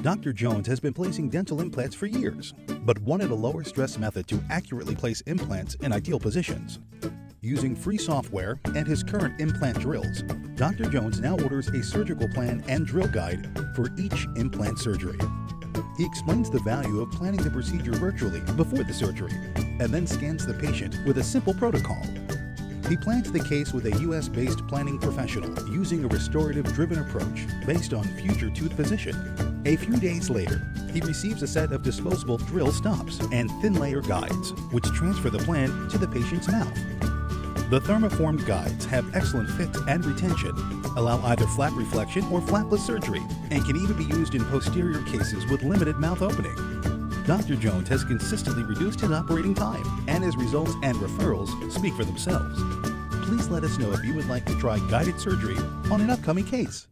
Dr. Jones has been placing dental implants for years, but wanted a lower stress method to accurately place implants in ideal positions. Using free software and his current implant drills, Dr. Jones now orders a surgical plan and drill guide for each implant surgery. He explains the value of planning the procedure virtually before the surgery, and then scans the patient with a simple protocol. He plans the case with a US-based planning professional using a restorative-driven approach based on future tooth position. A few days later, he receives a set of disposable drill stops and thin-layer guides, which transfer the plan to the patient's mouth. The thermoformed guides have excellent fit and retention, allow either flap reflection or flapless surgery, and can even be used in posterior cases with limited mouth opening. Dr. Jones has consistently reduced his operating time, and his results and referrals speak for themselves. Please let us know if you would like to try guided surgery on an upcoming case.